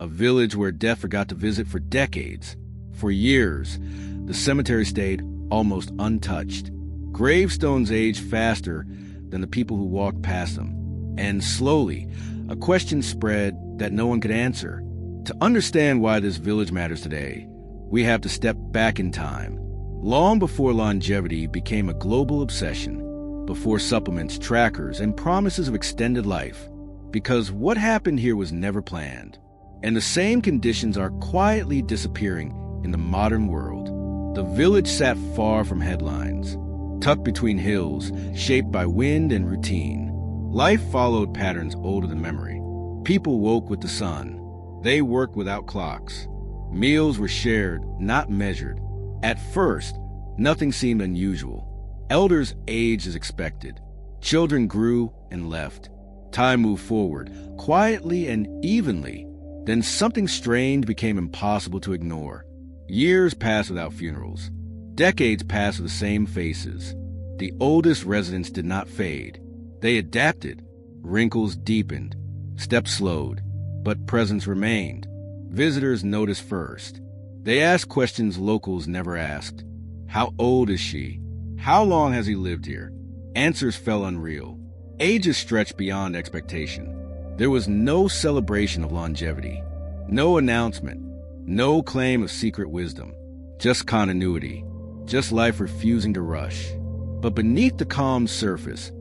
a village where death forgot to visit for decades. For years, the cemetery stayed almost untouched. Gravestones aged faster than the people who walked past them. And slowly, a question spread that no one could answer. To understand why this village matters today, we have to step back in time. Long before longevity became a global obsession, before supplements, trackers, and promises of extended life. Because what happened here was never planned. And the same conditions are quietly disappearing in the modern world. The village sat far from headlines, tucked between hills, shaped by wind and routine. Life followed patterns older than memory. People woke with the sun. They worked without clocks. Meals were shared, not measured. At first, nothing seemed unusual. Elders aged as expected. Children grew and left. Time moved forward, quietly and evenly. Then something strange became impossible to ignore. Years passed without funerals. Decades passed with the same faces. The oldest residents did not fade. They adapted. Wrinkles deepened. Steps slowed. But presence remained. Visitors noticed first. They asked questions locals never asked. How old is she? How long has he lived here? Answers fell unreal. Ages stretched beyond expectation. There was no celebration of longevity, no announcement, no claim of secret wisdom, just continuity, just life refusing to rush. But beneath the calm surface,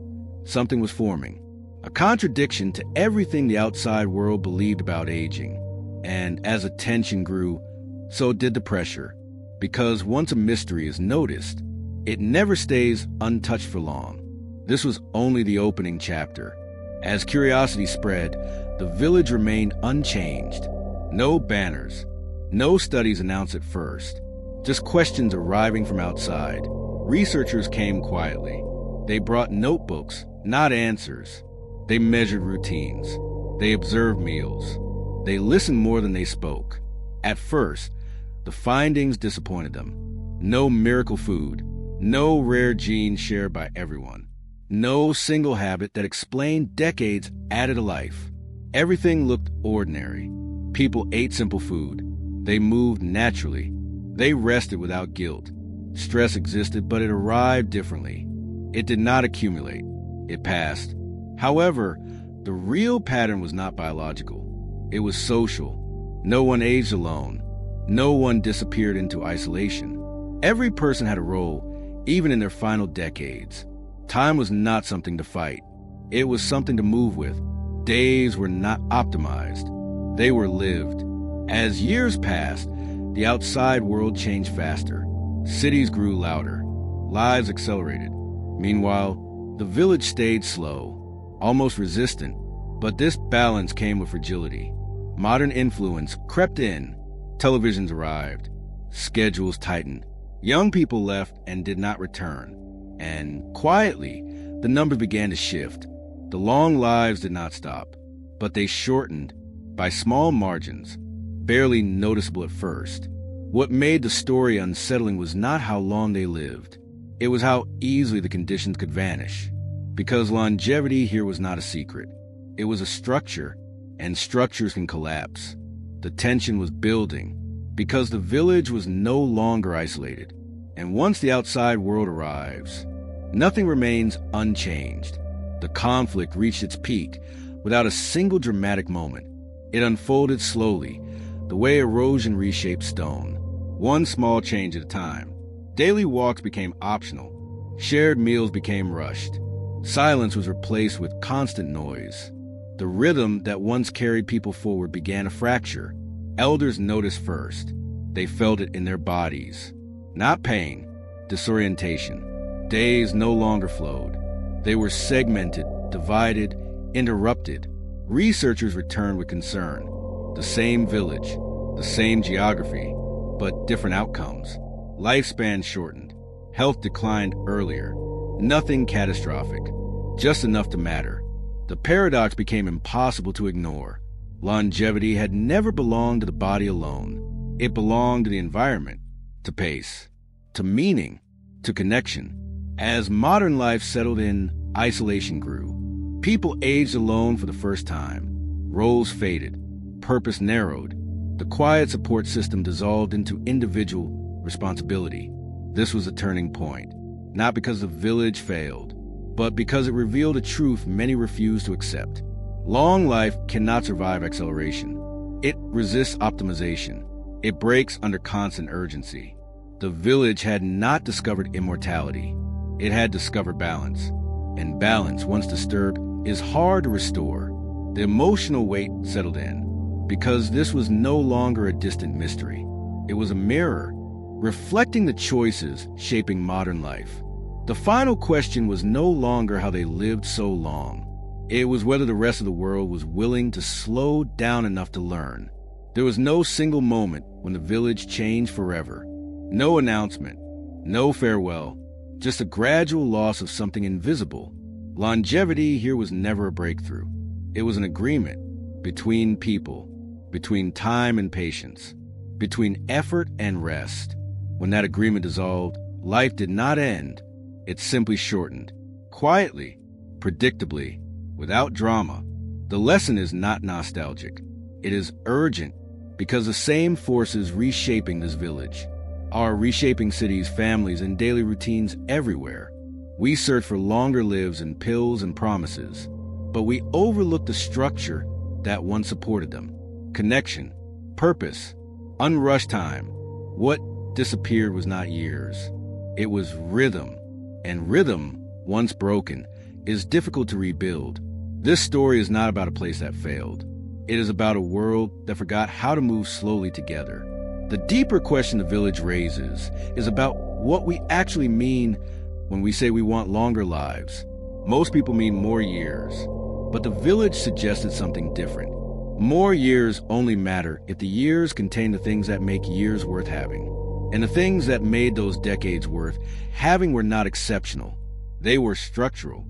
something was forming, a contradiction to everything the outside world believed about aging. And as attention grew, so did the pressure. Because once a mystery is noticed, it never stays untouched for long. This was only the opening chapter. As curiosity spread, the village remained unchanged. No banners, no studies announced at first, just questions arriving from outside. Researchers came quietly. They brought notebooks, not answers. They measured routines. They observed meals. They listened more than they spoke. At first, the findings disappointed them. No miracle food, no rare genes shared by everyone. No single habit that explained decades added a life. Everything looked ordinary. People ate simple food. They moved naturally. They rested without guilt. Stress existed, but it arrived differently. It did not accumulate. It passed. However, the real pattern was not biological. It was social. No one aged alone. No one disappeared into isolation. Every person had a role, even in their final decades. Time was not something to fight. It was something to move with. Days were not optimized. They were lived. As years passed, the outside world changed faster. Cities grew louder. Lives accelerated. Meanwhile, the village stayed slow, almost resistant. But this balance came with fragility. Modern influence crept in. Televisions arrived. Schedules tightened. Young people left and did not return. And quietly, the numbers began to shift. The long lives did not stop, but they shortened by small margins, barely noticeable at first. What made the story unsettling was not how long they lived. It was how easily the conditions could vanish. Because longevity here was not a secret. It was a structure, and structures can collapse. The tension was building, because the village was no longer isolated. And once the outside world arrives, nothing remains unchanged. The conflict reached its peak without a single dramatic moment. It unfolded slowly, the way erosion reshaped stone, one small change at a time. Daily walks became optional. Shared meals became rushed. Silence was replaced with constant noise. The rhythm that once carried people forward began to fracture. Elders noticed first. They felt it in their bodies. Not pain, disorientation. Days no longer flowed. They were segmented, divided, interrupted. Researchers returned with concern. The same village, the same geography, but different outcomes. Lifespan shortened. Health declined earlier. Nothing catastrophic, just enough to matter. The paradox became impossible to ignore. Longevity had never belonged to the body alone. It belonged to the environment, to pace, to meaning, to connection. As modern life settled in, isolation grew. People aged alone for the first time. Roles faded. purpose narrowed. The quiet support system dissolved into individual responsibility. This was a turning point, not because the village failed, but because it revealed a truth many refused to accept. Long life cannot survive acceleration. It resists optimization. It breaks under constant urgency. The village had not discovered immortality. It had discovered balance. And balance, once disturbed, is hard to restore. The emotional weight settled in, because this was no longer a distant mystery. It was a mirror, reflecting the choices shaping modern life. The final question was no longer how they lived so long. It was whether the rest of the world was willing to slow down enough to learn. There was no single moment when the village changed forever. No announcement, no farewell, just a gradual loss of something invisible. Longevity here was never a breakthrough. It was an agreement between people, between time and patience, between effort and rest. When that agreement dissolved, life did not end. It simply shortened, quietly, predictably, without drama. The lesson is not nostalgic. It is urgent, because the same forces reshaping this village are reshaping cities, families, and daily routines everywhere. We search for longer lives in pills and promises, but we overlook the structure that once supported them. Connection, purpose, unrushed time. What disappeared was not years. It was rhythm, and rhythm, once broken, is difficult to rebuild. This story is not about a place that failed. It is about a world that forgot how to move slowly together. The deeper question the village raises is about what we actually mean when we say we want longer lives. Most people mean more years, but the village suggested something different. More years only matter if the years contain the things that make years worth having. And the things that made those decades worth having were not exceptional. They were structural.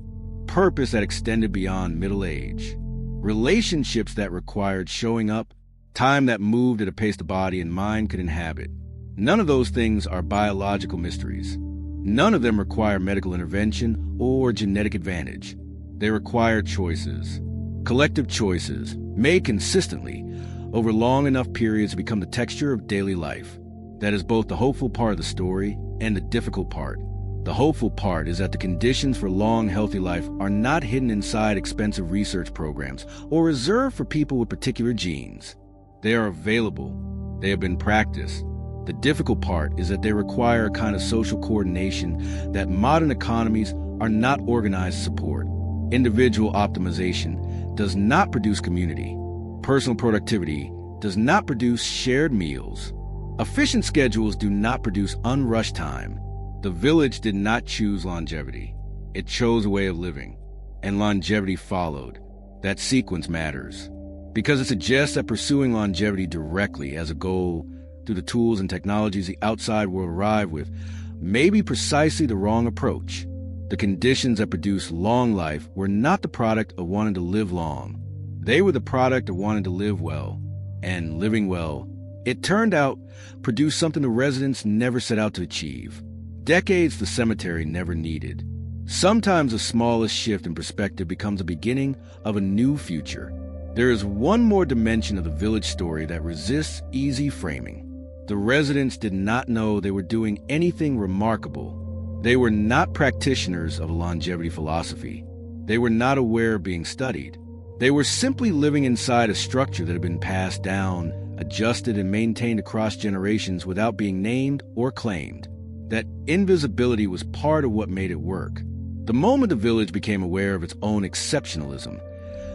Purpose that extended beyond middle age. Relationships that required showing up. Time that moved at a pace the body and mind could inhabit. None of those things are biological mysteries. None of them require medical intervention or genetic advantage. They require choices. Collective choices, made consistently over long enough periods to become the texture of daily life. That is both the hopeful part of the story and the difficult part. The hopeful part is that the conditions for long, healthy life are not hidden inside expensive research programs or reserved for people with particular genes. They are available. They have been practiced. The difficult part is that they require a kind of social coordination that modern economies are not organized to support. Individual optimization does not produce community. Personal productivity does not produce shared meals. Efficient schedules do not produce unrushed time. The village did not choose longevity. It chose a way of living, and longevity followed. That sequence matters, because it suggests that pursuing longevity directly as a goal through the tools and technologies the outside world arrive with may be precisely the wrong approach. The conditions that produce long life were not the product of wanting to live long. They were the product of wanting to live well, and living well, it turned out, produced something the residents never set out to achieve. Decades the cemetery never needed. Sometimes the smallest shift in perspective becomes the beginning of a new future. There is one more dimension of the village story that resists easy framing. The residents did not know they were doing anything remarkable. They were not practitioners of a longevity philosophy. They were not aware of being studied. They were simply living inside a structure that had been passed down, adjusted, and maintained across generations without being named or claimed. That invisibility was part of what made it work. The moment the village became aware of its own exceptionalism,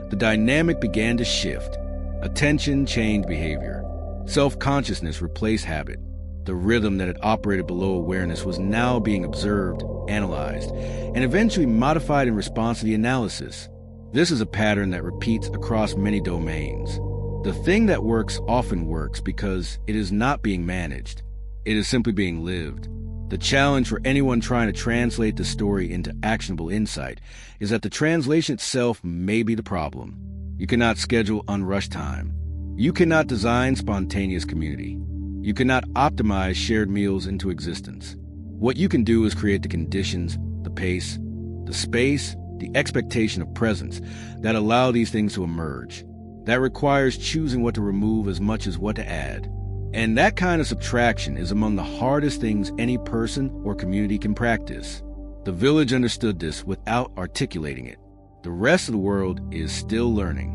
the dynamic began to shift. Attention changed behavior. Self-consciousness replaced habit. The rhythm that had operated below awareness was now being observed, analyzed, and eventually modified in response to the analysis. This is a pattern that repeats across many domains. The thing that works often works because it is not being managed. It is simply being lived. The challenge for anyone trying to translate the story into actionable insight is that the translation itself may be the problem. You cannot schedule unrushed time. You cannot design spontaneous community. You cannot optimize shared meals into existence. What you can do is create the conditions, the pace, the space, the expectation of presence that allow these things to emerge. That requires choosing what to remove as much as what to add. And that kind of subtraction is among the hardest things any person or community can practice. The village understood this without articulating it. The rest of the world is still learning.